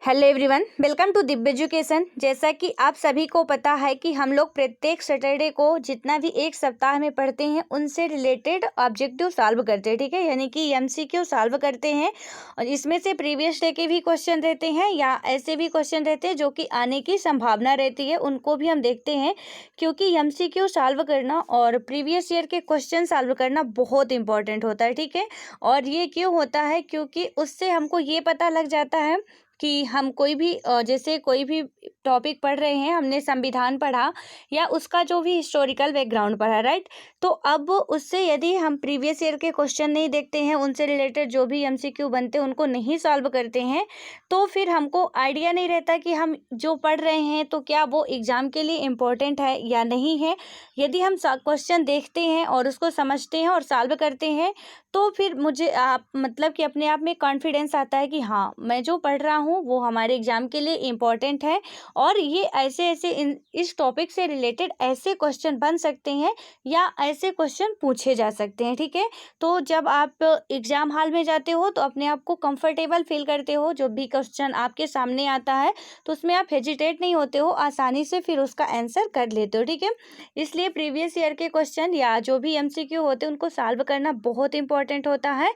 Hello everyone, welcome to Divya education. जैसा कि आप सभी को पता है कि हम लोग प्रत्येक सैटरडे को जितना भी एक सप्ताह में पढ़ते हैं उनसे रिलेटेड ऑब्जेक्टिव सॉल्व करते हैं, ठीक है, यानी कि एमसीक्यू सॉल्व करते हैं। और इसमें से प्रीवियस डे के भी क्वेश्चन रहते हैं या ऐसे भी क्वेश्चन रहते हैं जो कि आने की संभावना रहती है, उनको भी हम देखते हैं। क्योंकि एमसीक्यू सॉल्व करना और प्रीवियस ईयर के क्वेश्चन सॉल्व करना बहुत इंपॉर्टेंट होता है, ठीक है। और ये क्यों होता है? क्योंकि उससे हमको ये पता लग जाता है कि हम कोई भी जैसे कोई भी टॉपिक पढ़ रहे हैं, हमने संविधान पढ़ा या उसका जो भी हिस्टोरिकल बैकग्राउंड पढ़ा, राइट। तो अब उससे यदि हम प्रीवियस ईयर के क्वेश्चन नहीं देखते हैं, उनसे रिलेटेड जो भी एमसीक्यू बनते हैं उनको नहीं सॉल्व करते हैं, तो फिर हमको आइडिया नहीं रहता कि हम जो पढ़ रहे हैं तो क्या वो एग्ज़ाम के लिए इम्पोर्टेंट है या नहीं है। यदि हम क्वेश्चन देखते हैं और उसको समझते हैं और सॉल्व करते हैं, तो फिर मुझे आप मतलब कि अपने आप में कॉन्फिडेंस आता है कि हाँ, मैं जो पढ़ रहा हूँ वो हमारे एग्ज़ाम के लिए इम्पोर्टेंट है और ये ऐसे ऐसे इस टॉपिक से रिलेटेड ऐसे क्वेश्चन बन सकते हैं या ऐसे क्वेश्चन पूछे जा सकते हैं, ठीक है। तो जब आप एग्ज़ाम हॉल में जाते हो तो अपने आप को कंफर्टेबल फील करते हो, जो भी क्वेश्चन आपके सामने आता है तो उसमें आप हेजिटेट नहीं होते हो, आसानी से फिर उसका आंसर कर लेते हो, ठीक है। इसलिए प्रीवियस ईयर के क्वेश्चन या जो भी एमसीक्यू होते हैं उनको सॉल्व करना बहुत इंपॉर्टेंट होता है।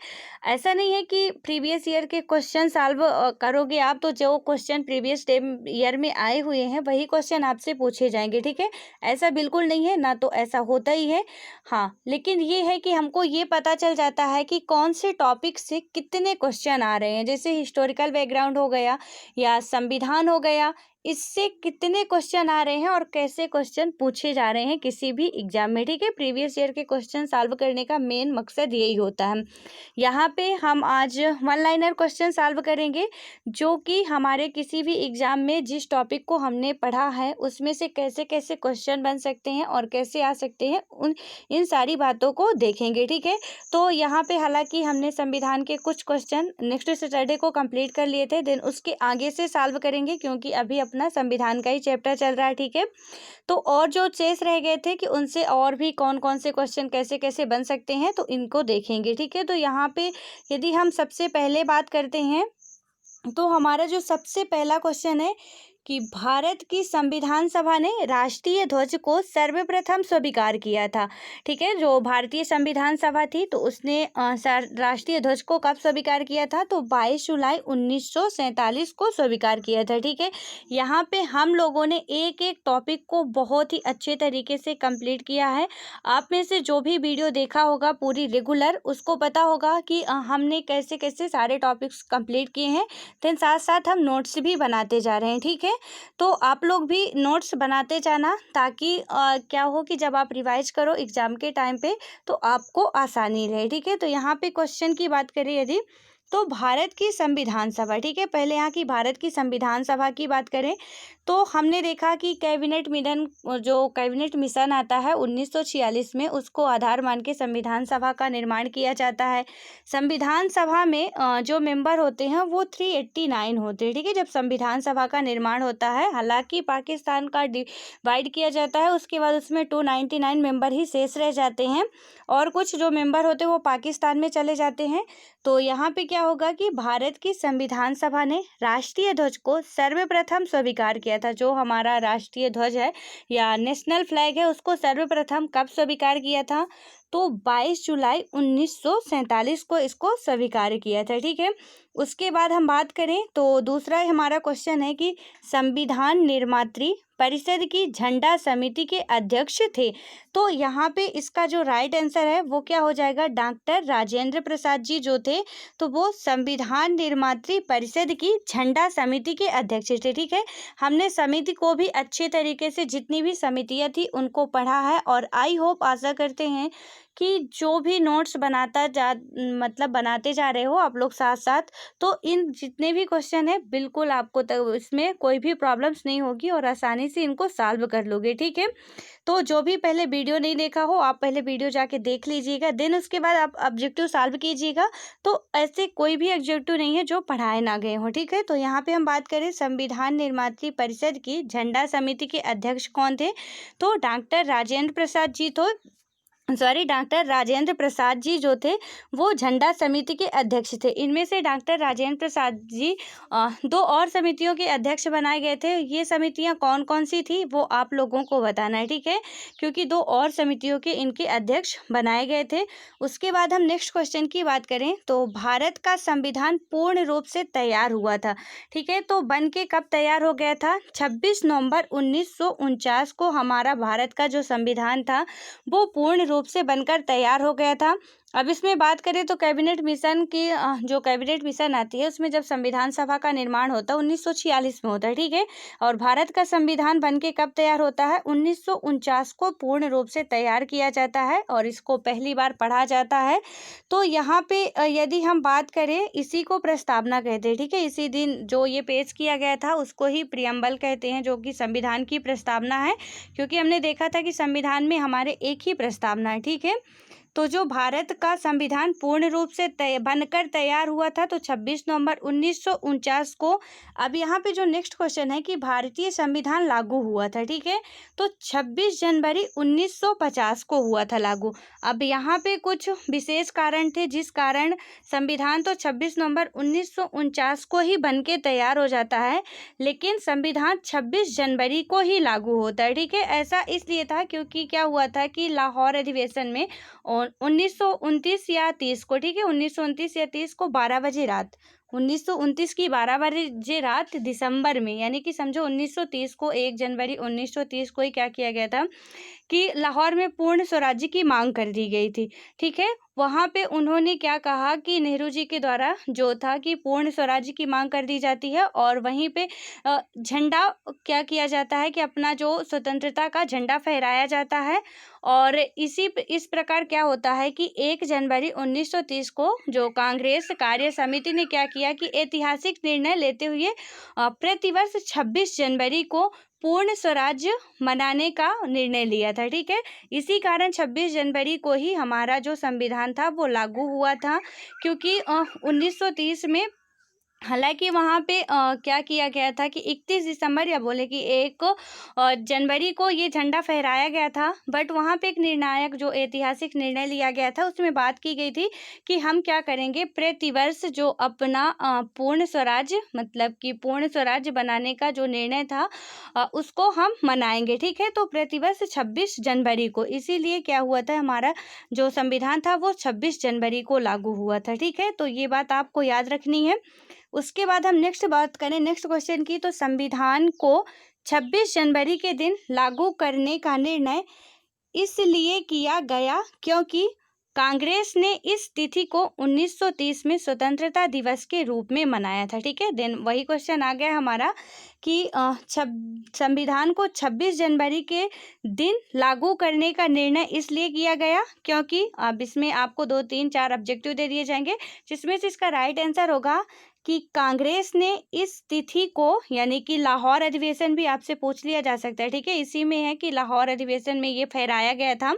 ऐसा नहीं है कि प्रीवियस ईयर के क्वेश्चन सॉल्व करोगे आप तो जो क्वेश्चन प्रीवियस ईयर में आए हुए हैं वही क्वेश्चन आपसे पूछे जाएंगे, ठीक है। ऐसा बिल्कुल नहीं है, ना तो ऐसा होता ही है। हाँ, लेकिन ये है कि हमको ये पता चल जाता है कि कौन से टॉपिक से कितने क्वेश्चन आ रहे हैं। जैसे हिस्टोरिकल बैकग्राउंड हो गया या संविधान हो गया, इससे कितने क्वेश्चन आ रहे हैं और कैसे क्वेश्चन पूछे जा रहे हैं किसी भी एग्जाम में, ठीक है। प्रीवियस ईयर के क्वेश्चन सॉल्व करने का मेन मकसद यही होता है। यहाँ पे हम आज वन लाइनर क्वेश्चन सॉल्व करेंगे, जो कि हमारे किसी भी एग्जाम में जिस टॉपिक को हमने पढ़ा है उसमें से कैसे कैसे क्वेश्चन बन सकते हैं और कैसे आ सकते हैं, इन सारी बातों को देखेंगे, ठीक है। तो यहाँ पे हालांकि हमने संविधान के कुछ क्वेश्चन नेक्स्ट सैटरडे को कंप्लीट कर लिए थे, देन उसके आगे से सॉल्व करेंगे क्योंकि अभी अपना संविधान का ही चैप्टर चल रहा है, ठीक है। तो और जो शेष रह गए थे कि उनसे और भी कौन कौन से क्वेश्चन कैसे कैसे बन सकते हैं तो इनको देखेंगे, ठीक है। तो यहाँ पे यदि हम सबसे पहले बात करते हैं तो हमारा जो सबसे पहला क्वेश्चन है कि भारत की संविधान सभा ने राष्ट्रीय ध्वज को सर्वप्रथम स्वीकार किया था, ठीक है। जो भारतीय संविधान सभा थी तो उसने राष्ट्रीय ध्वज को कब स्वीकार किया था? तो 22 जुलाई 1947 को स्वीकार किया था, ठीक है। यहाँ पे हम लोगों ने एक एक टॉपिक को बहुत ही अच्छे तरीके से कंप्लीट किया है। आप में से जो भी वीडियो देखा होगा पूरी रेगुलर, उसको पता होगा कि हमने कैसे कैसे सारे टॉपिक्स कंप्लीट किए हैं। देन साथ साथ हम नोट्स भी बनाते जा रहे हैं, ठीक है। तो आप लोग भी नोट्स बनाते जाना ताकि क्या हो कि जब आप रिवाइज करो एग्जाम के टाइम पे तो आपको आसानी रहे, ठीक है। तो यहाँ पे क्वेश्चन की बात करें यदि, तो भारत की संविधान सभा, ठीक है, पहले यहाँ की भारत की संविधान सभा की बात करें तो हमने देखा कि कैबिनेट मिशन आता है 1946 में, उसको आधार मान के संविधान सभा का निर्माण किया जाता है। संविधान सभा में जो मेंबर होते हैं वो 389 होते हैं, ठीक है, जब संविधान सभा का निर्माण होता है। हालांकि पाकिस्तान का डिवाइड किया जाता है, उसके बाद उसमें 299 मेंबर ही शेष रह जाते हैं और कुछ जो मेंबर होते हैं वो पाकिस्तान में चले जाते हैं। तो यहाँ पे क्या होगा कि भारत की संविधान सभा ने राष्ट्रीय ध्वज को सर्वप्रथम स्वीकार किया था। जो हमारा राष्ट्रीय ध्वज है या नेशनल फ्लैग है उसको सर्वप्रथम कब स्वीकार किया था? तो 22 जुलाई 1947 को इसको स्वीकार किया था, ठीक है। उसके बाद हम बात करें तो दूसरा हमारा क्वेश्चन है कि संविधान निर्मात्री परिषद की झंडा समिति के अध्यक्ष थे। तो यहाँ पे इसका जो राइट आंसर है वो क्या हो जाएगा? डॉक्टर राजेंद्र प्रसाद जी जो थे तो वो संविधान निर्मात्री परिषद की झंडा समिति के अध्यक्ष थे, ठीक है। हमने समिति को भी अच्छे तरीके से, जितनी भी समितियाँ थी उनको पढ़ा है और आई होप, आशा करते हैं कि जो भी नोट्स बनाते जा रहे हो आप लोग साथ साथ, तो इन जितने भी क्वेश्चन है बिल्कुल आपको इसमें कोई भी प्रॉब्लम्स नहीं होगी और आसानी से इनको सॉल्व कर लोगे, ठीक है। तो जो भी पहले वीडियो नहीं देखा हो आप पहले वीडियो जाके देख लीजिएगा, देन उसके बाद आप ऑब्जेक्टिव सॉल्व कीजिएगा। तो ऐसे कोई भी ऑब्जेक्टिव नहीं है जो पढ़ाए ना गए हो, ठीक है। तो यहाँ पे हम बात करें संविधान निर्मात्री परिषद की झंडा समिति के अध्यक्ष कौन थे? तो डॉक्टर राजेंद्र प्रसाद जी तो डॉक्टर राजेंद्र प्रसाद जी जो थे वो झंडा समिति के अध्यक्ष थे। इनमें से डॉक्टर राजेंद्र प्रसाद जी दो और समितियों के अध्यक्ष बनाए गए थे। ये समितियां कौन कौन सी थी वो आप लोगों को बताना है, ठीक है, क्योंकि दो और समितियों के इनके अध्यक्ष बनाए गए थे। उसके बाद हम नेक्स्ट क्वेश्चन की बात करें तो भारत का संविधान पूर्ण रूप से तैयार हुआ था, ठीक है, तो बन के कब तैयार हो गया था? 26 नवंबर 1949 को हमारा भारत का जो संविधान था वो पूर्ण रूप से बनकर तैयार हो गया था। अब इसमें बात करें तो कैबिनेट मिशन की जो कैबिनेट मिशन आती है उसमें जब संविधान सभा का निर्माण होता है 1946 में होता है, ठीक है, और भारत का संविधान बनके कब तैयार होता है? 1949 को पूर्ण रूप से तैयार किया जाता है और इसको पहली बार पढ़ा जाता है। तो यहाँ पे यदि हम बात करें इसी को प्रस्तावना कहते हैं, ठीक है, इसी दिन जो ये पेश किया गया था उसको ही प्रियम्बल कहते हैं, जो कि संविधान की प्रस्तावना है, क्योंकि हमने देखा था कि संविधान में हमारे एक ही प्रस्तावना है, ठीक है। तो जो भारत का संविधान पूर्ण रूप से बनकर तैयार हुआ था तो 26 नवंबर 1949 को। अब यहाँ पे जो नेक्स्ट क्वेश्चन है कि भारतीय संविधान लागू हुआ था, ठीक है, तो 26 जनवरी 1950 को हुआ था लागू। अब यहाँ पे कुछ विशेष कारण थे जिस कारण संविधान तो 26 नवंबर 1949 को ही बन के तैयार हो जाता है, लेकिन संविधान 26 जनवरी को ही लागू होता है, ठीक है। ऐसा इसलिए था क्योंकि क्या हुआ था कि लाहौर अधिवेशन में और 1929 या 30 को, ठीक है, 1929 या 30 को 12 बजे रात, 1929 की 12 बजे रात दिसंबर में, यानी कि समझो 1930 को 1 जनवरी 1930 को ही क्या किया गया था कि लाहौर में पूर्ण स्वराज्य की मांग कर दी गई थी, ठीक है। वहाँ पे उन्होंने क्या कहा कि नेहरू जी के द्वारा जो था कि पूर्ण स्वराज्य की मांग कर दी जाती है और वहीं पे झंडा क्या किया जाता है कि अपना जो स्वतंत्रता का झंडा फहराया जाता है। और इस प्रकार क्या होता है कि 1 जनवरी 1930 को जो कांग्रेस कार्य समिति ने क्या किया कि ऐतिहासिक निर्णय लेते हुए प्रतिवर्ष 26 जनवरी को पूर्ण स्वराज्य मनाने का निर्णय लिया था, ठीक है। इसी कारण 26 जनवरी को ही हमारा जो संविधान था वो लागू हुआ था, क्योंकि 1930 में हालांकि वहाँ पे क्या किया गया था कि 31 दिसंबर या बोले कि 1 जनवरी को ये झंडा फहराया गया था, बट वहाँ पे एक निर्णायक जो ऐतिहासिक निर्णय लिया गया था उसमें बात की गई थी कि हम क्या करेंगे, प्रतिवर्ष जो अपना पूर्ण स्वराज्य मतलब कि पूर्ण स्वराज्य बनाने का जो निर्णय था उसको हम मनाएंगे, ठीक है। तो प्रतिवर्ष 26 जनवरी को, इसीलिए क्या हुआ था हमारा जो संविधान था वो 26 जनवरी को लागू हुआ था, ठीक है। तो ये बात आपको याद रखनी है। उसके बाद हम नेक्स्ट बात करें नेक्स्ट क्वेश्चन की, तो संविधान को 26 जनवरी के दिन लागू करने का निर्णय इसलिए किया गया क्योंकि कांग्रेस ने इस तिथि को 1930 में स्वतंत्रता दिवस के रूप में मनाया था, ठीक है। देन वही क्वेश्चन आ गया हमारा कि संविधान को 26 जनवरी के दिन लागू करने का निर्णय इसलिए किया गया क्योंकि अब इसमें आपको 2 3 4 ऑब्जेक्टिव दे दिए जाएंगे, जिसमें से इसका राइट आंसर होगा कि कांग्रेस ने इस तिथि को, यानी कि लाहौर अधिवेशन भी आपसे पूछ लिया जा सकता है, ठीक है, इसी में है कि लाहौर अधिवेशन में ये फहराया गया था,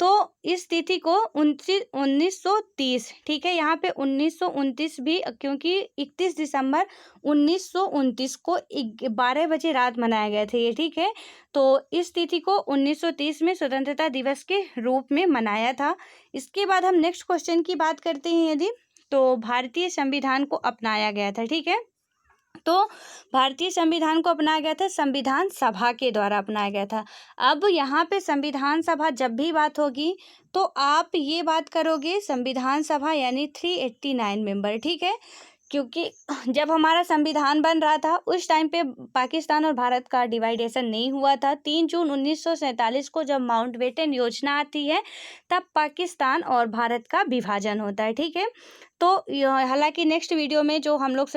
तो इस तिथि को 1930, ठीक है, यहाँ पे 1929 भी क्योंकि 31 दिसंबर 1929 को 12 बजे रात मनाया गया था ये, ठीक है, तो इस तिथि को 1930 में स्वतंत्रता दिवस के रूप में मनाया था। इसके बाद हम नेक्स्ट क्वेश्चन की बात करते हैं, यदि तो भारतीय संविधान को अपनाया गया था, ठीक है, तो भारतीय संविधान को अपनाया गया था संविधान सभा के द्वारा अपनाया गया था। अब यहाँ पे संविधान सभा जब भी बात होगी तो आप ये बात करोगे संविधान सभा यानी 389 मेंबर, ठीक है, क्योंकि जब हमारा संविधान बन रहा था उस टाइम पे पाकिस्तान और भारत का डिवाइडेशन नहीं हुआ था। 3 जून 1947 को जब माउंटबेटन योजना आती है तब पाकिस्तान और भारत का विभाजन होता है, ठीक है। तो हालांकि नेक्स्ट वीडियो में जो हम लोग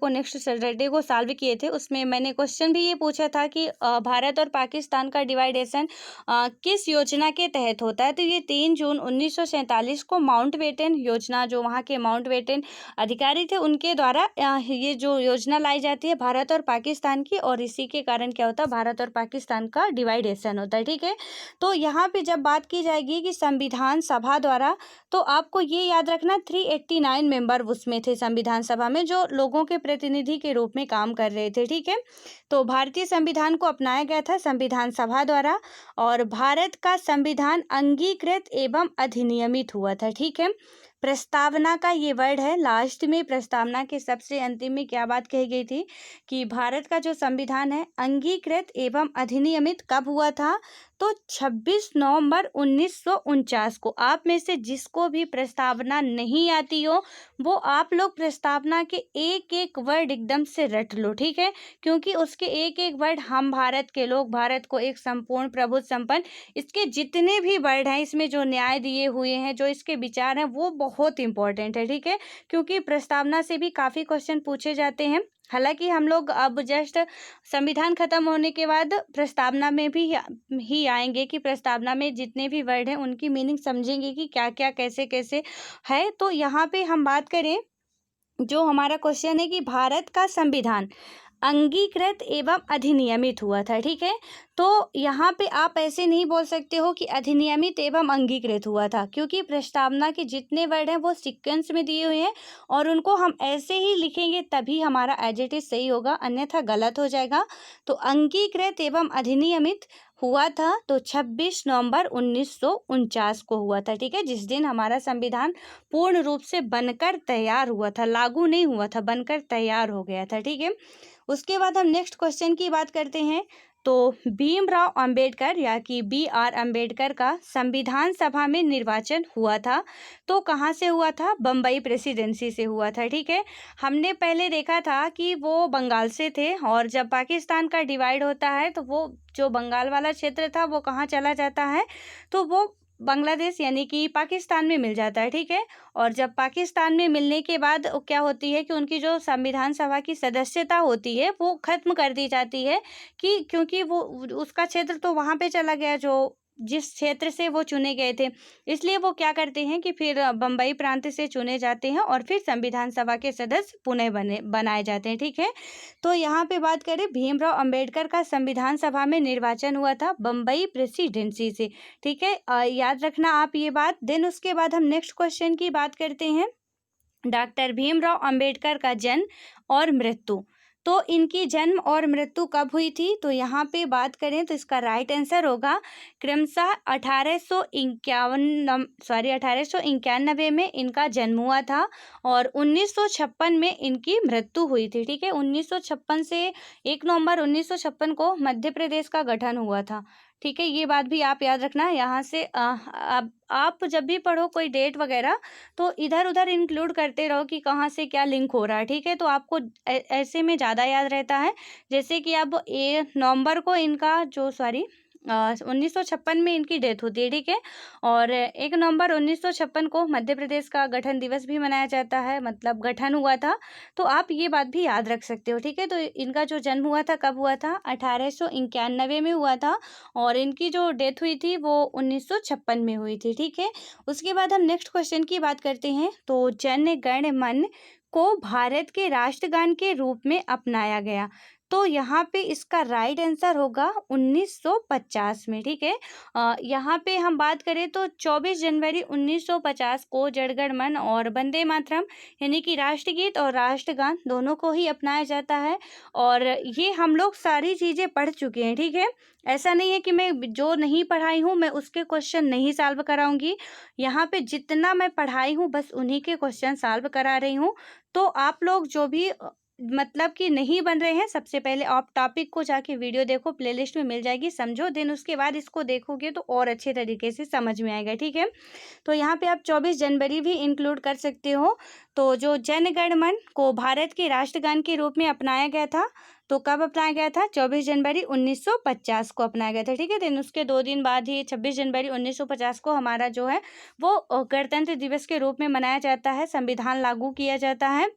नेक्स्ट सैटरडे को सॉल्व किए थे उसमें मैंने क्वेश्चन भी ये पूछा था कि भारत और पाकिस्तान का डिवाइडेशन किस योजना के तहत होता है, तो ये 3 जून 1947 को माउंटबेटन योजना, जो वहाँ के माउंटबेटन अधिकारी थे उनके द्वारा ये जो योजना लाई जाती है भारत और पाकिस्तान की, और इसी के कारण क्या होता है भारत और पाकिस्तान का डिवाइडेशन होता है, ठीक है। तो यहाँ पे जब बात की जाएगी कि संविधान सभा द्वारा, तो आपको ये याद रखना 389 49 मेंबर उसमें थे संविधान सभा में, जो लोगों के प्रतिनिधि के रूप में काम कर रहे थे। ठीक है, तो भारतीय संविधान को अपनाया गया था संविधान सभा द्वारा, और भारत का संविधान अंगीकृत एवं अधिनियमित हुआ था। ठीक है, प्रस्तावना का ये वर्ड है लास्ट में, प्रस्तावना के सबसे अंतिम में क्या बात कही गई थी कि भारत का जो संविधान है अंगीकृत एवं अधिनियमित कब हुआ था, तो 26 नवंबर 1949 को। आप में से जिसको भी प्रस्तावना नहीं आती हो वो आप लोग प्रस्तावना के एक एक वर्ड एकदम से रट लो। ठीक है, क्योंकि उसके एक एक वर्ड हम भारत के लोग, भारत को एक संपूर्ण प्रभुत्व संपन्न, इसके जितने भी वर्ड हैं, इसमें जो न्याय दिए हुए हैं, जो इसके विचार हैं, वो बहुत इंपॉर्टेंट है। ठीक है, क्योंकि प्रस्तावना से भी काफ़ी क्वेश्चन पूछे जाते हैं। हालांकि हम लोग अब जस्ट संविधान खत्म होने के बाद प्रस्तावना में भी ही आएंगे कि प्रस्तावना में जितने भी वर्ड हैं उनकी मीनिंग समझेंगे कि क्या क्या कैसे कैसे है। तो यहाँ पे हम बात करें, जो हमारा क्वेश्चन है कि भारत का संविधान अंगीकृत एवं अधिनियमित हुआ था। ठीक है, तो यहाँ पे आप ऐसे नहीं बोल सकते हो कि अधिनियमित एवं अंगीकृत हुआ था, क्योंकि प्रस्तावना के जितने वर्ड हैं वो सीक्वेंस में दिए हुए हैं और उनको हम ऐसे ही लिखेंगे तभी हमारा एज इट इज सही होगा, अन्यथा गलत हो जाएगा। तो अंगीकृत एवं अधिनियमित हुआ था तो 26 नवंबर 1949 को हुआ था। ठीक है, जिस दिन हमारा संविधान पूर्ण रूप से बनकर तैयार हुआ था, लागू नहीं हुआ था, बनकर तैयार हो गया था। ठीक है, उसके बाद हम नेक्स्ट क्वेश्चन की बात करते हैं। तो भीमराव अंबेडकर या कि BR अंबेडकर का संविधान सभा में निर्वाचन हुआ था, तो कहाँ से हुआ था, बम्बई प्रेसिडेंसी से हुआ था। ठीक है, हमने पहले देखा था कि वो बंगाल से थे, और जब पाकिस्तान का डिवाइड होता है तो वो जो बंगाल वाला क्षेत्र था वो कहाँ चला जाता है, तो वो बांग्लादेश यानी कि पाकिस्तान में मिल जाता है। ठीक है, और जब पाकिस्तान में मिलने के बाद क्या होती है कि उनकी जो संविधान सभा की सदस्यता होती है वो खत्म कर दी जाती है, कि क्योंकि वो उसका क्षेत्र तो वहाँ पे चला गया जो जिस क्षेत्र से वो चुने गए थे, इसलिए वो क्या करते हैं कि फिर बम्बई प्रांत से चुने जाते हैं और फिर संविधान सभा के सदस्य पुनः बनाए जाते हैं। ठीक है, तो यहाँ पे बात करें, भीमराव अंबेडकर का संविधान सभा में निर्वाचन हुआ था बम्बई प्रेसिडेंसी से। ठीक है, याद रखना आप ये बात। देन उसके बाद हम नेक्स्ट क्वेश्चन की बात करते हैं, डॉक्टर भीमराव अंबेडकर का जन्म और मृत्यु। तो इनकी जन्म और मृत्यु कब हुई थी, तो यहाँ पे बात करें तो इसका राइट आंसर होगा क्रमशः 1891 में इनका जन्म हुआ था और 1956 में इनकी मृत्यु हुई थी। ठीक है, 1956 से 1 नवंबर 1956 को मध्य प्रदेश का गठन हुआ था। ठीक है, ये बात भी आप याद रखना। यहाँ से आप जब भी पढ़ो कोई डेट वगैरह तो इधर उधर इंक्लूड करते रहो कि कहाँ से क्या लिंक हो रहा है। ठीक है, तो आपको ऐसे में ज़्यादा याद रहता है। जैसे कि अब 1 नवंबर को इनका 1956 में इनकी डेथ होती है। ठीक है, और 1 नवंबर 1956 को मध्य प्रदेश का गठन दिवस भी मनाया जाता है, मतलब गठन हुआ था। तो आप ये बात भी याद रख सकते हो। ठीक है, तो इनका जो जन्म हुआ था कब हुआ था, 1891 में हुआ था, और इनकी जो डेथ हुई थी वो 1956 में हुई थी। ठीक है, उसके बाद हम नेक्स्ट क्वेश्चन की बात करते हैं। तो जन गण मन को भारत के राष्ट्रगान के रूप में अपनाया गया, तो यहाँ पे इसका राइट आंसर होगा 1950 में। ठीक है, यहाँ पे हम बात करें तो 24 जनवरी 1950 को जनगण मन और वंदे मातरम यानी कि राष्ट्रगीत और राष्ट्रगान दोनों को ही अपनाया जाता है, और ये हम लोग सारी चीज़ें पढ़ चुके हैं। ठीक है, ऐसा नहीं है कि मैं जो नहीं पढ़ाई हूँ मैं उसके क्वेश्चन नहीं सॉल्व कराऊंगी, यहाँ पे जितना मैं पढ़ाई हूँ बस उन्हीं के क्वेश्चन सॉल्व करा रही हूँ। तो आप लोग जो भी मतलब कि नहीं बन रहे हैं, सबसे पहले आप टॉपिक को जाके वीडियो देखो, प्लेलिस्ट में मिल जाएगी, समझो, देन उसके बाद इसको देखोगे तो और अच्छे तरीके से समझ में आएगा। ठीक है, तो यहाँ पे आप 24 जनवरी भी इंक्लूड कर सकते हो। तो जो जन गण मन को भारत के राष्ट्रगान के रूप में अपनाया गया था, तो कब अपनाया गया था, 24 जनवरी 1950 को अपनाया गया था। ठीक है, देन उसके 2 दिन बाद ही 26 जनवरी 1950 को हमारा जो है वो गणतंत्र दिवस के रूप में मनाया जाता है, संविधान लागू किया जाता है।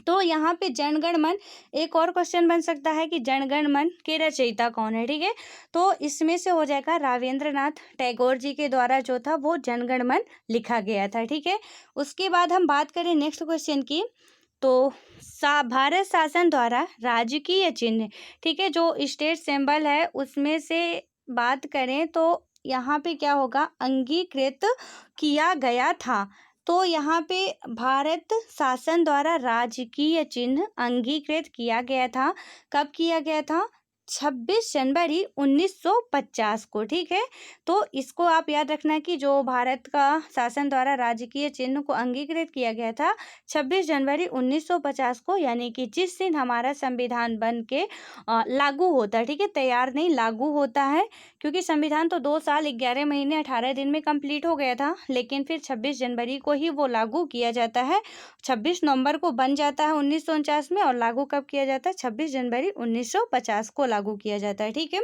तो यहाँ पे जनगण मन, एक और क्वेश्चन बन सकता है कि जनगण मन के रचयिता कौन है। ठीक है, तो इसमें से हो जाएगा राजेंद्रनाथ टैगोर जी के द्वारा जो था वो जनगण मन लिखा गया था। ठीक है, उसके बाद हम बात करें नेक्स्ट क्वेश्चन की, तो भारत शासन द्वारा राजकीय चिन्ह, ठीक है, जो स्टेट सिंबल है उसमें से बात करें तो यहाँ पे क्या होगा, अंगीकृत किया गया था। तो यहाँ पे भारत शासन द्वारा राजकीय चिन्ह अंगीकृत किया गया था। कब किया गया था? 26 जनवरी 1950 को, ठीक है। तो इसको आप याद रखना कि जो भारत का शासन द्वारा राजकीय चिन्ह को अंगीकृत किया गया था 26 जनवरी 1950 को, यानी कि जिस दिन हमारा संविधान बन के लागू होता है, ठीक है, तैयार नहीं लागू होता है, क्योंकि संविधान तो 2 साल 11 महीने 18 दिन में कंप्लीट हो गया था, लेकिन फिर 26 जनवरी को ही वो लागू किया जाता है। 26 नवंबर को बन जाता है 1949 में, और लागू कब किया जाता है? 26 जनवरी 1950 को लागू किया जाता है, ठीक है।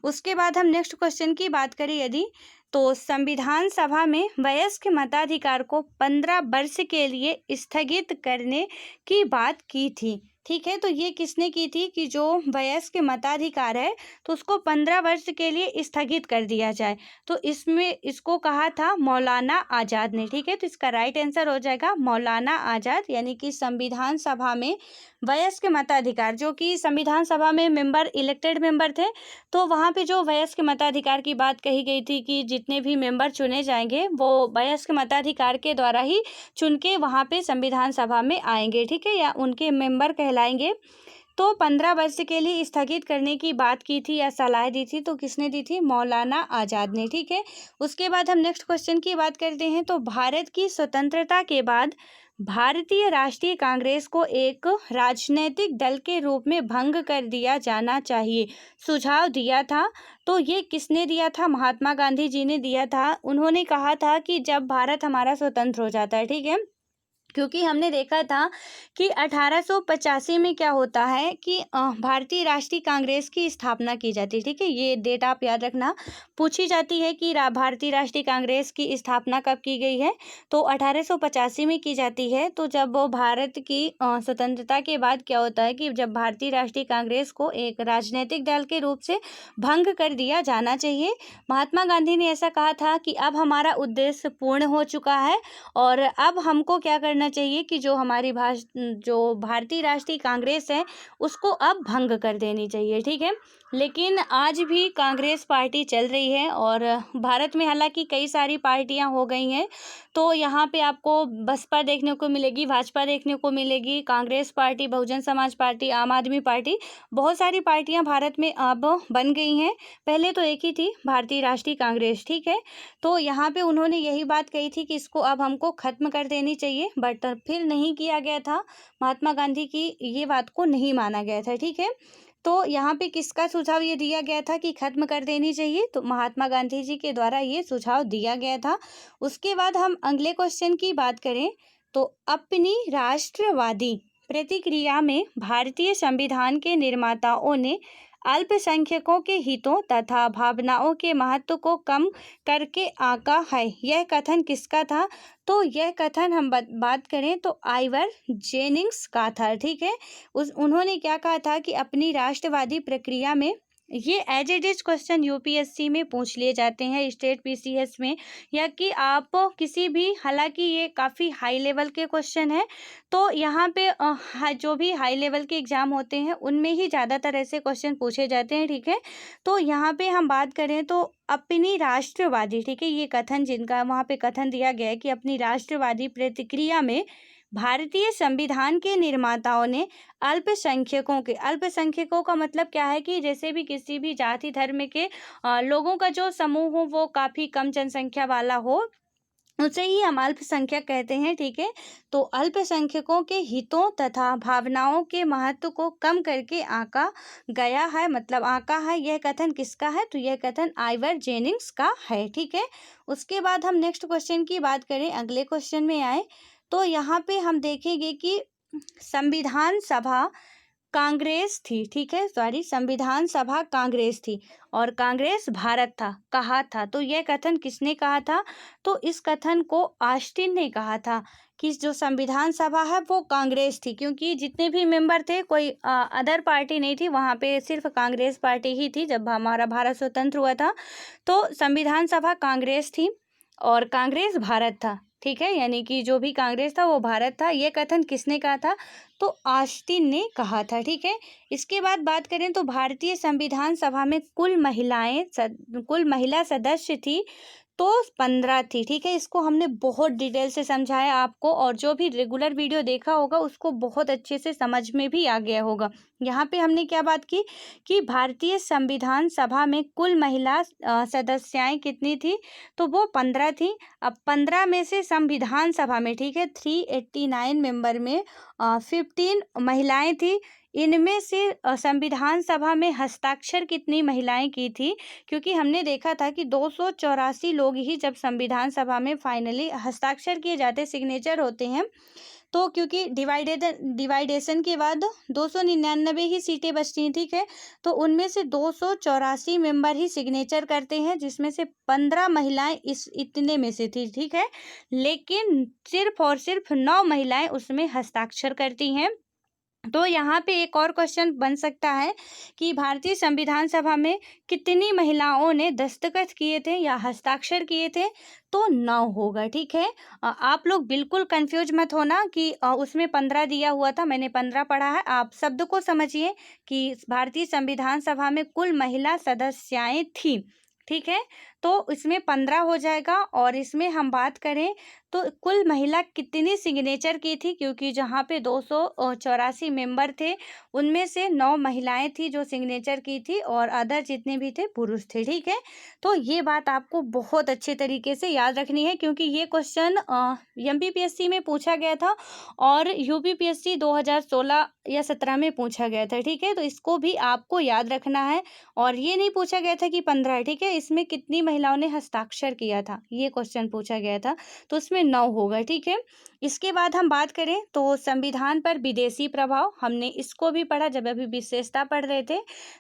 उसके बाद हम नेक्स्ट क्वेश्चन की बात करें यदि, तो संविधान सभा में वयस्क मताधिकार को 15 वर्ष के लिए स्थगित करने की बात की थी, ठीक है। तो ये किसने की थी कि जो वयस्क मताधिकार है तो उसको 15 वर्ष के लिए स्थगित कर दिया जाए। तो इसमें इसको कहा था मौलाना आज़ाद ने, ठीक है। तो इसका राइट आंसर हो जाएगा मौलाना आज़ाद, यानी कि संविधान सभा में वयस्क मताधिकार, जो कि संविधान सभा में मेंबर इलेक्टेड मेंबर थे, तो वहाँ पे जो वयस्क मताधिकार की बात कही गई थी कि जितने भी मेंबर चुने जाएंगे वो वयस्क मताधिकार के द्वारा ही चुन के वहाँ पे संविधान सभा में आएंगे, ठीक है, या उनके मेंबर कहलाएंगे। तो 15 वर्ष के लिए स्थगित करने की बात की थी या सलाह दी थी, तो किसने दी थी? मौलाना आज़ाद ने, ठीक है। उसके बाद हम नेक्स्ट क्वेश्चन की बात करते हैं। तो भारत की स्वतंत्रता के बाद भारतीय राष्ट्रीय कांग्रेस को एक राजनीतिक दल के रूप में भंग कर दिया जाना चाहिए, सुझाव दिया था। तो ये किसने दिया था? महात्मा गांधी जी ने दिया था। उन्होंने कहा था कि जब भारत हमारा स्वतंत्र हो जाता है, ठीक है, क्योंकि हमने देखा था कि 1885 में क्या होता है कि भारतीय राष्ट्रीय कांग्रेस की स्थापना की जाती है, ठीक है। ये डेट आप याद रखना, पूछी जाती है कि भारतीय राष्ट्रीय कांग्रेस की स्थापना कब की गई है, तो 1885 में की जाती है। तो जब वो भारत की स्वतंत्रता के बाद क्या होता है कि जब भारतीय राष्ट्रीय कांग्रेस को एक राजनीतिक दल के रूप से भंग कर दिया जाना चाहिए। महात्मा गांधी ने ऐसा कहा था कि अब हमारा उद्देश्य पूर्ण हो चुका है और अब हमको क्या करना चाहिए कि जो हमारी जो भारतीय राष्ट्रीय कांग्रेस है उसको अब भंग कर देनी चाहिए, ठीक है। लेकिन आज भी कांग्रेस पार्टी चल रही है और भारत में हालांकि कई सारी पार्टियां हो गई हैं। तो यहाँ पे आपको बसपा देखने को मिलेगी, भाजपा देखने को मिलेगी, कांग्रेस पार्टी, बहुजन समाज पार्टी, आम आदमी पार्टी, बहुत सारी पार्टियां भारत में अब बन गई हैं। पहले तो एक ही थी, भारतीय राष्ट्रीय कांग्रेस, ठीक है। तो यहाँ पे उन्होंने यही बात कही थी कि इसको अब हमको ख़त्म कर देनी चाहिए, बट फिर नहीं किया गया था। महात्मा गांधी की ये बात को नहीं माना गया था, ठीक है। तो यहाँ पे किसका सुझाव ये दिया गया था कि खत्म कर देनी चाहिए? तो महात्मा गांधी जी के द्वारा ये सुझाव दिया गया था। उसके बाद हम अगले क्वेश्चन की बात करें तो अपनी राष्ट्रवादी प्रतिक्रिया में भारतीय संविधान के निर्माताओं ने अल्पसंख्यकों के हितों तथा भावनाओं के महत्व को कम करके आंका है। यह कथन किसका था? तो यह कथन हम बात करें तो आइवर जेनिंग्स का था, ठीक है। उन्होंने क्या कहा था कि अपनी राष्ट्रवादी प्रक्रिया में, ये as it is question UPSC में पूछ लिए जाते हैं, स्टेट पीसीएस में, या कि आप किसी भी, हालांकि ये काफ़ी हाई लेवल के क्वेश्चन है। तो यहाँ पे जो भी हाई लेवल के एग्जाम होते हैं उनमें ही ज़्यादातर ऐसे क्वेश्चन पूछे जाते हैं, ठीक है। तो यहाँ पे हम बात करें तो अपनी राष्ट्रवादी, ठीक है, ये कथन जिनका वहाँ पे कथन दिया गया है कि अपनी राष्ट्रवादी प्रतिक्रिया में भारतीय संविधान के निर्माताओं ने अल्पसंख्यकों का मतलब क्या है कि जैसे भी किसी भी जाति धर्म के लोगों का जो समूह हो वो काफ़ी कम जनसंख्या वाला हो, उसे ही हम अल्पसंख्यक कहते हैं, ठीक है। तो अल्पसंख्यकों के हितों तथा भावनाओं के महत्व को कम करके आंका गया है, मतलब आंका है। यह कथन किसका है? तो यह कथन आइवर जेनिंग्स का है, ठीक है। उसके बाद हम नेक्स्ट क्वेश्चन की बात करें, अगले क्वेश्चन में आए तो यहाँ पे हम देखेंगे कि संविधान सभा कांग्रेस थी, ठीक है, सॉरी, संविधान सभा कांग्रेस थी और कांग्रेस भारत था, कहा था। तो यह कथन किसने कहा था? तो इस कथन को ऑस्टिन ने कहा था कि जो संविधान सभा है वो कांग्रेस थी, क्योंकि जितने भी मेंबर थे कोई अदर पार्टी नहीं थी, वहाँ पे सिर्फ कांग्रेस पार्टी ही थी जब हमारा भारत स्वतंत्र हुआ था। तो संविधान सभा कांग्रेस थी और कांग्रेस भारत था, ठीक है, यानी कि जो भी कांग्रेस था वो भारत था। ये कथन किसने कहा था? तो ऑस्टिन ने कहा था, ठीक है। इसके बाद बात करें तो भारतीय संविधान सभा में कुल महिला सदस्य थी तो 15 थी। ठीक है, इसको हमने बहुत डिटेल से समझाया आपको, और जो भी रेगुलर वीडियो देखा होगा उसको बहुत अच्छे से समझ में भी आ गया होगा। यहाँ पे हमने क्या बात की कि भारतीय संविधान सभा में कुल महिला सदस्याएं कितनी थी, तो वो 15 थी। अब 15 में से संविधान सभा में, ठीक है, 389 मेंबर में 15 महिलाएं थी। इनमें से संविधान सभा में हस्ताक्षर कितनी महिलाएं की थी, क्योंकि हमने देखा था कि 284 लोग ही जब संविधान सभा में फाइनली हस्ताक्षर किए जाते, सिग्नेचर होते हैं, तो क्योंकि डिवाइडेशन के बाद 299 ही सीटें बचती हैं। ठीक है, तो उनमें से 284 मेंबर ही सिग्नेचर करते हैं, जिसमें से 15 महिलाएं इस इतने में से थी। ठीक है, लेकिन सिर्फ और सिर्फ 9 महिलाएं उसमें हस्ताक्षर करती हैं। तो यहाँ पे एक और क्वेश्चन बन सकता है कि भारतीय संविधान सभा में कितनी महिलाओं ने दस्तखत किए थे या हस्ताक्षर किए थे, तो 9 होगा। ठीक है, आप लोग बिल्कुल कंफ्यूज मत होना कि उसमें 15 दिया हुआ था, मैंने 15 पढ़ा है। आप शब्द को समझिए कि भारतीय संविधान सभा में कुल महिला सदस्याएं थी। ठीक है, तो इसमें 15 हो जाएगा। और इसमें हम बात करें तो कुल महिला कितनी सिग्नेचर की थी, क्योंकि जहाँ पे 284 मेंबर थे उनमें से 9 महिलाएं थी जो सिग्नेचर की थी, और अदर जितने भी थे पुरुष थे। ठीक है, तो ये बात आपको बहुत अच्छे तरीके से याद रखनी है, क्योंकि ये क्वेश्चन एमपीपीएससी में पूछा गया था और यूपीपीएससी 2016 या 17 में पूछा गया था। ठीक है, तो इसको भी आपको याद रखना है। और ये नहीं पूछा गया था कि 15, ठीक है, इसमें कितनी महिलाओं ने हस्ताक्षर किया था, ये क्वेश्चन पूछा गया था, तो इसमें 9 होगा। ठीक है, इसके बाद हम बात करें तो संविधान पर विदेशी प्रभाव, हमने इसको भी पढ़ा जब अभी विशेषता पढ़ रहे थे।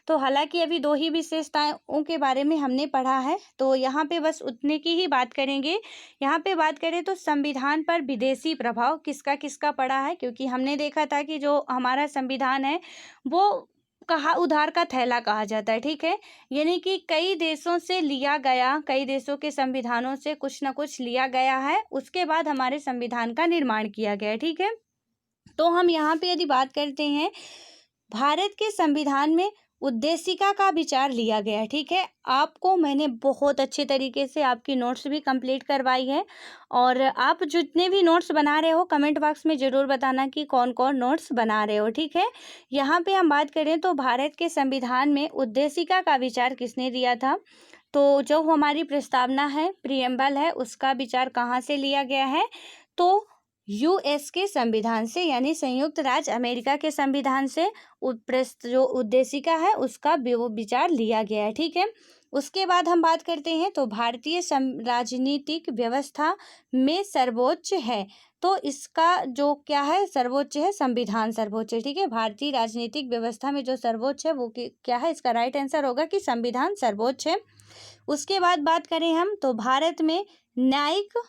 तो हालांकि अभी 2 ही विशेषताओं के बारे में हमने पढ़ा है, तो यहाँ पे बस उतने की ही बात करेंगे। यहाँ पे बात करें तो संविधान पर विदेशी प्रभाव किसका किसका पड़ा है, क्योंकि हमने देखा था कि जो हमारा संविधान है वो कहा उधार का थैला कहा जाता है। ठीक है, यानी कि कई देशों से लिया गया, कई देशों के संविधानों से कुछ ना कुछ लिया गया है, उसके बाद हमारे संविधान का निर्माण किया गया है। ठीक है, तो हम यहाँ पे यदि बात करते हैं, भारत के संविधान में उद्देशिका का विचार लिया गया है। ठीक है, आपको मैंने बहुत अच्छे तरीके से आपकी नोट्स भी कंप्लीट करवाई है, और आप जितने भी नोट्स बना रहे हो कमेंट बॉक्स में ज़रूर बताना कि कौन कौन नोट्स बना रहे हो। ठीक है, यहाँ पे हम बात करें तो भारत के संविधान में उद्देशिका का विचार किसने दिया था, तो जो हमारी प्रस्तावना है, प्रियम्बल है, उसका विचार कहाँ से लिया गया है, तो यूएस के संविधान से, यानी संयुक्त राज्य अमेरिका के संविधान से जो उद्देशिका है उसका विचार लिया गया है। ठीक है, उसके बाद हम बात करते हैं तो भारतीय राजनीतिक व्यवस्था में सर्वोच्च है, तो इसका जो क्या है, सर्वोच्च है, संविधान सर्वोच्च है। ठीक है, भारतीय राजनीतिक व्यवस्था में जो सर्वोच्च है वो क्या है, इसका राइट आंसर होगा कि संविधान सर्वोच्च है। उसके बाद बात करें हम तो भारत में न्यायिक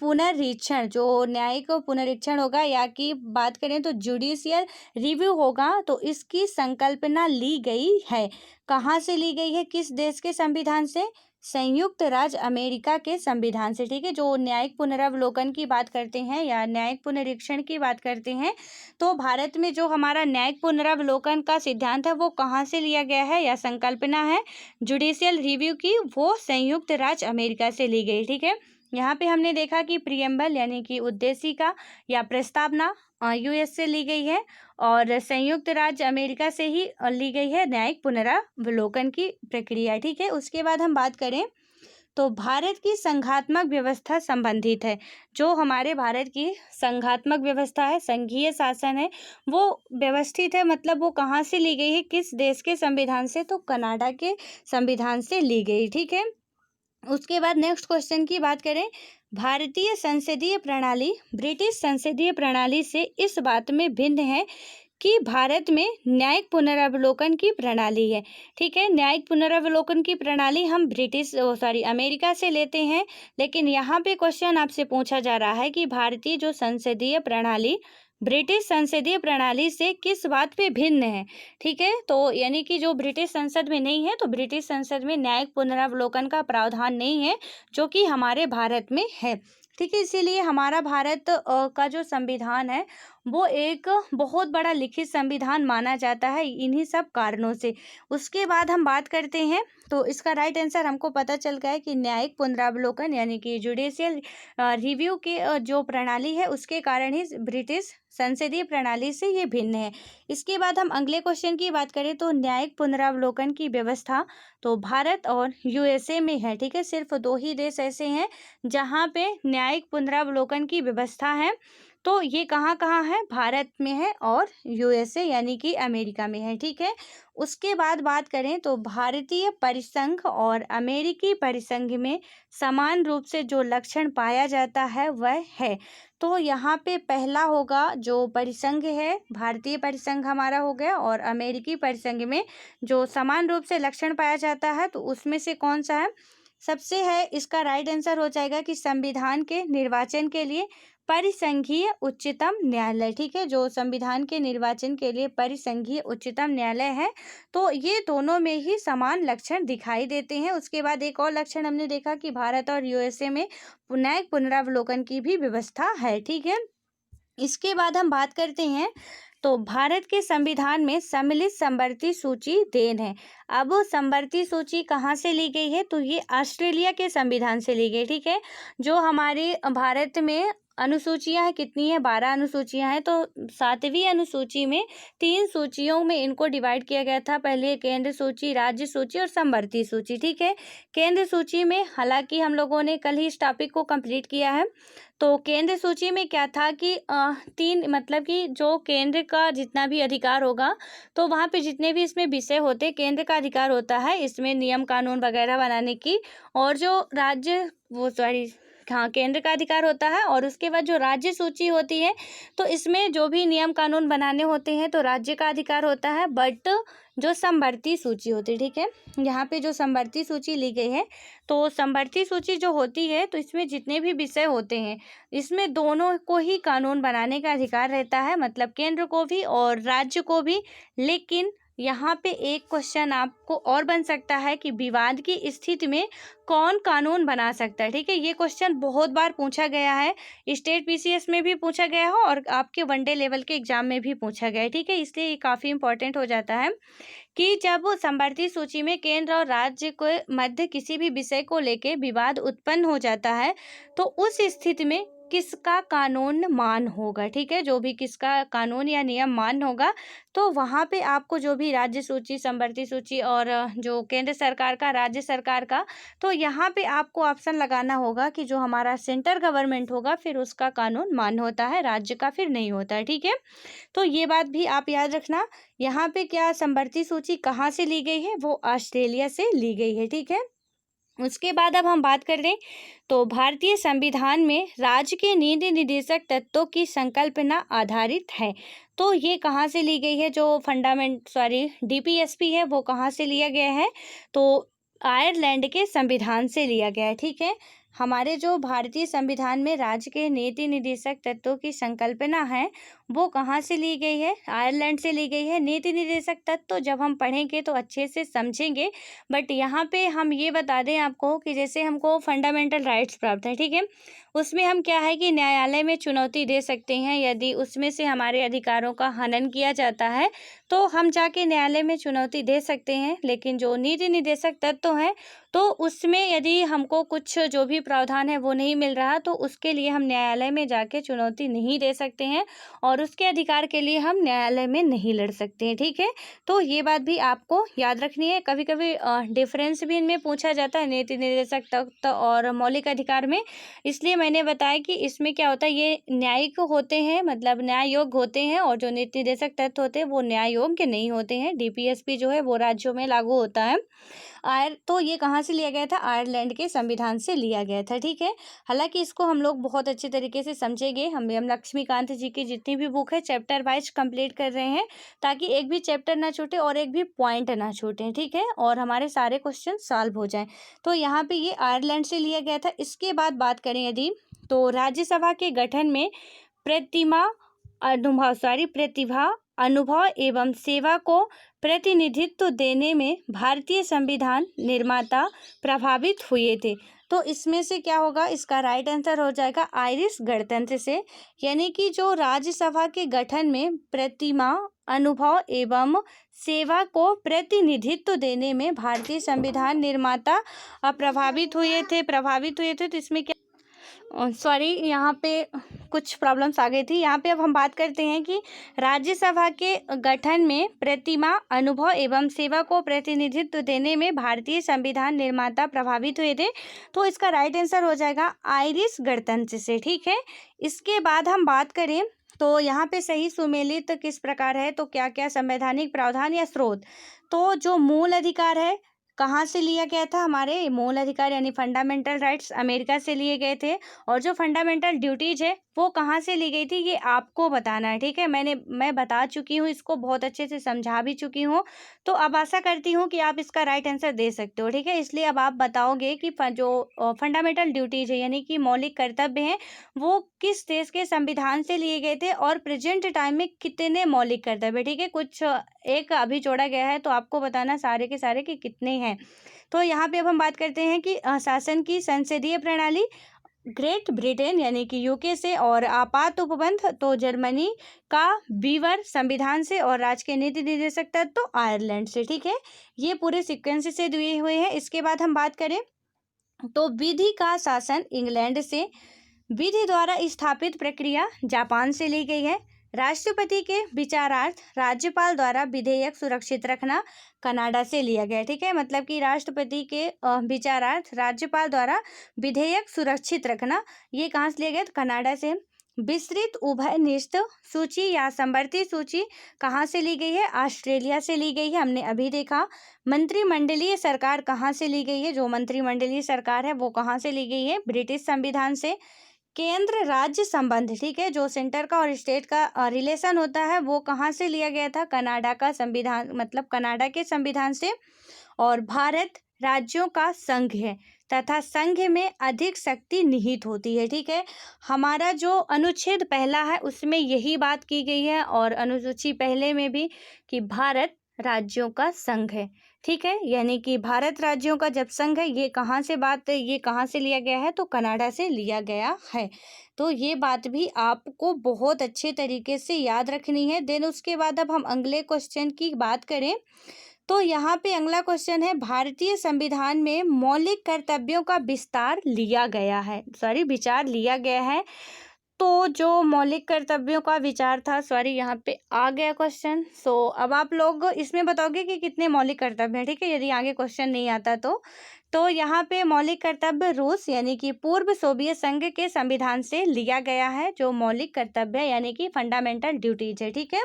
पुनरीक्षण, जो न्यायिक पुनरीक्षण होगा, या की बात करें तो जुडिशियल रिव्यू होगा, तो इसकी संकल्पना ली गई है। कहाँ से ली गई है, किस देश के संविधान से, संयुक्त राज्य अमेरिका के संविधान से। ठीक है, जो न्यायिक पुनरावलोकन की बात करते हैं या न्यायिक पुनरीक्षण की बात करते हैं, तो भारत में जो हमारा न्यायिक पुनरावलोकन का सिद्धांत है वो कहाँ से लिया गया है या संकल्पना है जुडिशियल रिव्यू की, वो संयुक्त राज्य अमेरिका से ली गई। ठीक है, यहाँ पे हमने देखा कि प्रियम्बल यानी कि उद्देशिका या प्रस्तावना यूएस से ली गई है, और संयुक्त राज्य अमेरिका से ही ली गई है न्यायिक पुनरावलोकन की प्रक्रिया। ठीक है, उसके बाद हम बात करें तो भारत की संघात्मक व्यवस्था संबंधित है, जो हमारे भारत की संघात्मक व्यवस्था है, संघीय शासन है, वो व्यवस्थित है, मतलब वो कहाँ से ली गई है, किस देश के संविधान से, तो कनाडा के संविधान से ली गई। ठीक है, उसके बाद नेक्स्ट क्वेश्चन की बात करें, भारतीय संसदीय प्रणाली ब्रिटिश संसदीय प्रणाली से इस बात में भिन्न है कि भारत में न्यायिक पुनरावलोकन की प्रणाली है। ठीक है, न्यायिक पुनरावलोकन की प्रणाली हम अमेरिका से लेते हैं, लेकिन यहाँ पे क्वेश्चन आपसे पूछा जा रहा है कि भारतीय जो संसदीय प्रणाली ब्रिटिश संसदीय प्रणाली से किस बात पे भिन्न है। ठीक है, तो यानी कि जो ब्रिटिश संसद में नहीं है, तो ब्रिटिश संसद में न्यायिक पुनरावलोकन का प्रावधान नहीं है, जो कि हमारे भारत में है। ठीक है, इसीलिए हमारा भारत का जो संविधान है वो एक बहुत बड़ा लिखित संविधान माना जाता है इन्हीं सब कारणों से। उसके बाद हम बात करते हैं, तो इसका राइट आंसर हमको पता चल गया है कि न्यायिक पुनरावलोकन यानी कि जुडिशियल रिव्यू के जो प्रणाली है उसके कारण ही ब्रिटिश संसदीय प्रणाली से ये भिन्न है। इसके बाद हम अगले क्वेश्चन की बात करें, तो न्यायिक पुनरावलोकन की व्यवस्था तो भारत और यूएसए में है, ठीक है। सिर्फ 2 ही देश ऐसे हैं जहाँ पे न्यायिक पुनरावलोकन की व्यवस्था है। तो ये कहाँ कहाँ है? भारत में है और यूएसए यानी कि अमेरिका में है, ठीक है। उसके बाद बात करें तो भारतीय परिसंघ और अमेरिकी परिसंघ में समान रूप से जो लक्षण पाया जाता है वह है। तो यहाँ पे पहला होगा जो परिसंघ है, भारतीय परिसंघ हमारा हो गया, और अमेरिकी परिसंघ में जो समान रूप से लक्षण पाया जाता है तो उसमें से कौन सा है? सबसे है इसका राइट आंसर हो जाएगा कि संविधान के निर्वाचन के लिए परिसंघीय उच्चतम न्यायालय, ठीक है। जो संविधान के निर्वाचन के लिए परिसंघीय उच्चतम न्यायालय है, तो ये दोनों में ही समान लक्षण दिखाई देते हैं। उसके बाद एक और लक्षण हमने देखा कि भारत और यूएसए में न्यायिक पुनरावलोकन की भी व्यवस्था है, ठीक है। इसके बाद हम बात करते हैं, तो भारत के संविधान में सम्मिलित समवर्ती सूची देन है। अब समवर्ती सूची कहाँ से ली गई है? तो ये ऑस्ट्रेलिया के संविधान से ली गई, ठीक है। जो हमारे भारत में अनुसूचियां हैं, कितनी है? 12 अनुसूचियां हैं। तो 7वीं अनुसूची में 3 सूचियों में इनको डिवाइड किया गया था। पहले केंद्र सूची, राज्य सूची और समवर्ती सूची, ठीक है। केंद्र सूची में हालांकि हम लोगों ने कल ही इस टॉपिक को कंप्लीट किया है। तो केंद्र सूची में क्या था कि 3 मतलब कि जो केंद्र का जितना भी अधिकार होगा, तो वहाँ पे जितने भी इसमें विषय होते, केंद्र का अधिकार होता है इसमें नियम कानून वगैरह बनाने की, और जो राज्य हाँ, केंद्र का अधिकार होता है। और उसके बाद जो राज्य सूची होती है, तो इसमें जो भी नियम कानून बनाने होते हैं तो राज्य का अधिकार होता है। बट जो समवर्ती सूची होती है, ठीक है, यहाँ पे जो समवर्ती सूची ली गई है, तो समवर्ती सूची जो होती है तो इसमें जितने भी विषय होते हैं इसमें दोनों को ही कानून बनाने का अधिकार रहता है, मतलब केंद्र को भी और राज्य को भी। लेकिन यहाँ पे एक क्वेश्चन आपको और बन सकता है कि विवाद की स्थिति में कौन कानून बना सकता है, ठीक है। ये क्वेश्चन बहुत बार पूछा गया है, स्टेट पीसीएस में भी पूछा गया है और आपके वनडे लेवल के एग्जाम में भी पूछा गया है, ठीक है। इसलिए ये काफ़ी इंपॉर्टेंट हो जाता है कि जब समवर्ती सूची में केंद्र और राज्य के मध्य किसी भी विषय को लेके विवाद उत्पन्न हो जाता है, तो उस स्थिति में किसका कानून मान होगा, ठीक है। जो भी किसका कानून या नियम मान होगा, तो वहाँ पे आपको जो भी राज्य सूची, समवर्ती सूची और जो केंद्र सरकार का, राज्य सरकार का, तो यहाँ पे आपको ऑप्शन लगाना होगा कि जो हमारा सेंटर गवर्नमेंट होगा फिर उसका कानून मान होता है, राज्य का फिर नहीं होता है, ठीक है। तो ये बात भी आप याद रखना। यहाँ पे क्या समवर्ती सूची कहाँ से ली गई है? वो ऑस्ट्रेलिया से ली गई है, ठीक है। उसके बाद अब हम बात कर लें, तो भारतीय संविधान में राज्य के नीति निर्देशक तत्वों की संकल्पना आधारित है। तो ये कहाँ से ली गई है? जो डीपीएसपी है वो कहाँ से लिया गया है? तो आयरलैंड के संविधान से लिया गया है, ठीक है। हमारे जो भारतीय संविधान में राज्य के नीति निर्देशक तत्वों की संकल्पना है वो कहाँ से ली गई है? आयरलैंड से ली गई है। नीति निर्देशक तत्व जब हम पढ़ेंगे तो अच्छे से समझेंगे, बट यहाँ पे हम ये बता दें आपको कि जैसे हमको फंडामेंटल राइट्स प्राप्त है, ठीक है, उसमें हम क्या है कि न्यायालय में चुनौती दे सकते हैं। यदि उसमें से हमारे अधिकारों का हनन किया जाता है तो हम जाके न्यायालय में चुनौती दे सकते हैं। लेकिन जो नीति निर्देशक तत्व हैं तो उसमें यदि हमको कुछ जो भी प्रावधान है वो नहीं मिल रहा, तो उसके लिए हम न्यायालय में जाके चुनौती नहीं दे सकते हैं और उसके अधिकार के लिए हम न्यायालय में नहीं लड़ सकते हैं, ठीक है। तो ये बात भी आपको याद रखनी है। कभी कभी डिफरेंस भी इनमें पूछा जाता है नीति निर्देशक तत्व और मौलिक अधिकार में, इसलिए मैंने बताया कि इसमें क्या होता है, ये न्यायिक होते हैं, मतलब न्याय योग्य होते हैं, और जो नीति निर्देशक तत्व होते हैं वो न्याय योग्य नहीं होते हैं। डीपीएसपी जो है वो राज्यों में लागू होता है। तो ये कहाँ से लिया गया था? आयरलैंड के संविधान से लिया गया था, ठीक है। हालांकि इसको हम लोग बहुत अच्छे तरीके से समझेंगे। हम एम लक्ष्मीकांत जी की जितनी भी बुक है चैप्टर वाइज कंप्लीट कर रहे हैं, ताकि एक भी चैप्टर ना छूटे और एक भी पॉइंट ना छूटे, ठीक है, और हमारे सारे क्वेश्चन सॉल्व हो जाएं। तो यहाँ पे ये आयरलैंड से लिया गया था। इसके बाद बात करें यदि, तो राज्यसभा के गठन में प्रतिभा, अनुभव एवं सेवा को प्रतिनिधित्व देने में भारतीय संविधान निर्माता प्रभावित हुए थे। तो इसमें से क्या होगा, इसका राइट आंसर हो जाएगा आयरिश गणतंत्र से, यानी कि जो राज्यसभा के गठन में प्रतिमा, अनुभव एवं सेवा को प्रतिनिधित्व देने में भारतीय संविधान निर्माता प्रभावित हुए थे। तो इसमें क्या, सॉरी यहाँ पे कुछ प्रॉब्लम्स आ गई थी। यहाँ पे अब हम बात करते हैं कि राज्यसभा के गठन में प्रतिमा, अनुभव एवं सेवा को प्रतिनिधित्व देने में भारतीय संविधान निर्माता प्रभावित हुए थे। तो इसका राइट आंसर हो जाएगा आयरिश गणतंत्र से। ठीक है, इसके बाद हम बात करें तो यहाँ पे सही सुमेलित किस प्रकार है, तो क्या क्या संवैधानिक प्रावधान या स्रोत। तो जो मूल अधिकार है कहाँ से लिया गया था, हमारे मूल अधिकार यानी फंडामेंटल राइट्स अमेरिका से लिए गए थे। और जो फंडामेंटल ड्यूटीज है वो कहाँ से ली गई थी, ये आपको बताना है। ठीक है, मैं बता चुकी हूँ, इसको बहुत अच्छे से समझा भी चुकी हूँ। तो अब आशा करती हूँ कि आप इसका राइट आंसर दे सकते हो। ठीक है, इसलिए अब आप बताओगे कि जो फंडामेंटल ड्यूटीज है यानी कि मौलिक कर्तव्य हैं वो किस देश के संविधान से लिए गए थे और प्रेजेंट टाइम में कितने मौलिक कर्तव्य। ठीक है, कुछ एक अभी जोड़ा गया है तो आपको बताना सारे के सारे कि कितने हैं। तो यहाँ पे अब हम बात करते हैं कि शासन की संसदीय प्रणाली ग्रेट ब्रिटेन यानी कि यूके से, और आपात उपबंध तो जर्मनी का वीवर संविधान से, और राजकीय नीति निर्देशक तत्व तो आयरलैंड से। ठीक है, ये पूरे सीक्वेंस से दिए हुए हैं। इसके बाद हम बात करें तो विधि का शासन इंग्लैंड से, विधि द्वारा स्थापित प्रक्रिया जापान से ली गई है, राष्ट्रपति के विचारार्थ राज्यपाल द्वारा विधेयक सुरक्षित रखना कनाडा से लिया गया। ठीक है, मतलब कि राष्ट्रपति के विचारार्थ राज्यपाल द्वारा विधेयक सुरक्षित रखना ये कहाँ से लिया गया, तो कनाडा से। विस्तृत उभयनिष्ठ सूची या समवर्ती सूची कहाँ से ली गई है, ऑस्ट्रेलिया से ली गई है, हमने अभी देखा। मंत्रिमंडलीय सरकार कहाँ से ली गई है, जो मंत्रिमंडलीय सरकार है वो कहाँ से ली गई है, ब्रिटिश संविधान से। केंद्र राज्य संबंध, ठीक है, जो सेंटर का और स्टेट का रिलेशन होता है वो कहाँ से लिया गया था, कनाडा का संविधान, मतलब कनाडा के संविधान से। और भारत राज्यों का संघ है तथा संघ में अधिक शक्ति निहित होती है। ठीक है, हमारा जो अनुच्छेद पहला है उसमें यही बात की गई है और अनुसूची पहले में भी कि भारत राज्यों का संघ है। ठीक है, यानी कि भारत राज्यों का जब संघ है, ये कहाँ से लिया गया है, तो कनाडा से लिया गया है। तो ये बात भी आपको बहुत अच्छे तरीके से याद रखनी है। देन उसके बाद अब हम अगले क्वेश्चन की बात करें तो यहाँ पे अगला क्वेश्चन है, भारतीय संविधान में मौलिक कर्तव्यों का विचार लिया गया है। तो जो मौलिक कर्तव्यों का विचार था, यहाँ पे आ गया क्वेश्चन। अब आप लोग इसमें बताओगे कि कितने मौलिक कर्तव्य हैं। ठीक है, यदि आगे क्वेश्चन नहीं आता तो यहाँ पे मौलिक कर्तव्य रूस यानी कि पूर्व सोवियत संघ के संविधान से लिया गया है, जो मौलिक कर्तव्य यानी कि फंडामेंटल ड्यूटीज है। ठीक है,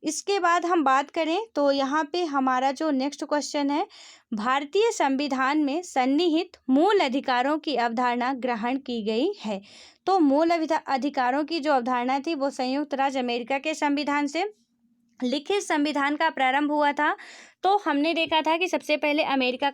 इसके बाद हम बात करें तो यहाँ पे हमारा जो नेक्स्ट क्वेश्चन है, भारतीय संविधान में सन्निहित मूल अधिकारों की अवधारणा ग्रहण की गई है। तो मूल अधिकारों की जो अवधारणा थी वो संयुक्त राज्य अमेरिका के संविधान से, लिखित संविधान का प्रारंभ हुआ था। तो हमने देखा था कि सबसे पहले अमेरिका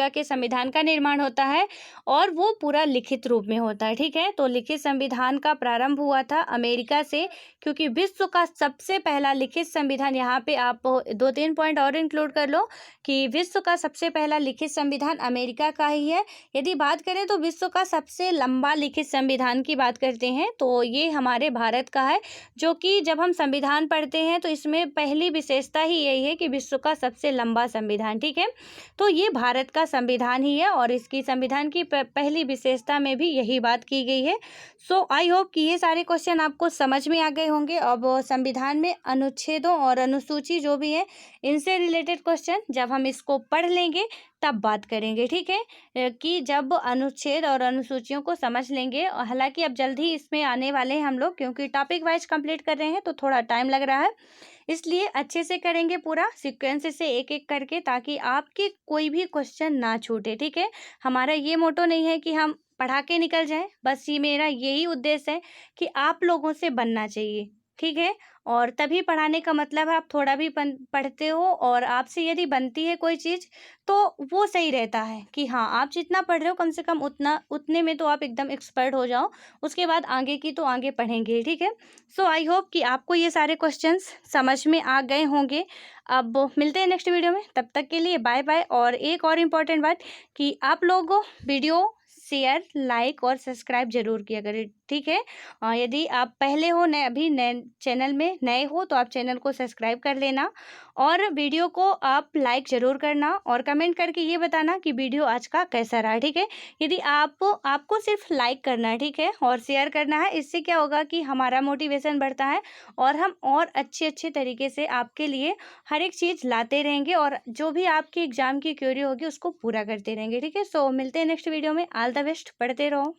के संविधान का निर्माण होता है और वो पूरा लिखित रूप में होता है। ठीक है, तो लिखित संविधान का प्रारंभ हुआ था अमेरिका से, क्योंकि विश्व का सबसे पहला लिखित संविधान, यहाँ पे आप 2-3 पॉइंट और इंक्लूड कर लो कि विश्व का सबसे पहला लिखित संविधान अमेरिका का ही है। यदि बात करें तो विश्व का सबसे लंबा लिखित संविधान की बात करते हैं तो ये हमारे भारत का है, जो कि जब हम संविधान पढ़ते हैं तो इसमें पहली विशेषता ही यही है कि विश्व का सबसे लंबा संविधान। ठीक है, तो ये भारत का संविधान ही है और इसकी संविधान की पहली विशेषता में भी यही बात की गई है। आई होप कि ये सारे क्वेश्चन आपको समझ में आ गए होंगे। अब संविधान में अनुच्छेदों और अनुसूची जो भी है इनसे रिलेटेड क्वेश्चन जब हम इसको पढ़ लेंगे तब बात करेंगे। ठीक है, कि जब अनुच्छेद और अनुसूचियों को समझ लेंगे, हालांकि अब जल्दी इसमें आने वाले हैं हम लोग, क्योंकि टॉपिक वाइज कंप्लीट कर रहे हैं तो थोड़ा टाइम लग रहा है, इसलिए अच्छे से करेंगे पूरा सीक्वेंस से एक एक करके, ताकि आपके कोई भी क्वेश्चन ना छूटे। ठीक है, हमारा ये मोटो नहीं है कि हम पढ़ा के निकल जाएं, बस ये मेरा यही उद्देश्य है कि आप लोगों से बनना चाहिए। ठीक है। और तभी पढ़ाने का मतलब है आप थोड़ा भी पढ़ते हो और आपसे यदि बनती है कोई चीज़ तो वो सही रहता है कि हाँ, आप जितना पढ़ रहे हो कम से कम उतना उतने में तो आप एकदम एक्सपर्ट हो जाओ। उसके बाद आगे की तो आगे पढ़ेंगे, ठीक है। सो आई होप कि आपको ये सारे क्वेश्चंस समझ में आ गए होंगे। अब मिलते हैं नेक्स्ट वीडियो में, तब तक के लिए बाय बाय। और एक और इम्पॉर्टेंट बात कि आप लोगों वीडियो शेयर, लाइक और सब्सक्राइब जरूर किया करें, ठीक है। यदि आप पहले हो नए, अभी नए चैनल में नए हो तो आप चैनल को सब्सक्राइब कर लेना और वीडियो को आप लाइक ज़रूर करना और कमेंट करके ये बताना कि वीडियो आज का कैसा रहा, ठीक है। यदि आपको सिर्फ लाइक करना है, ठीक है, और शेयर करना है। इससे क्या होगा कि हमारा मोटिवेशन बढ़ता है और हम और अच्छे अच्छे तरीके से आपके लिए हर एक चीज़ लाते रहेंगे और जो भी आपकी एग्ज़ाम की क्वेरी होगी उसको पूरा करते रहेंगे, ठीक है। सो मिलते हैं नेक्स्ट वीडियो में। ऑल द बेस्ट, पढ़ते रहो।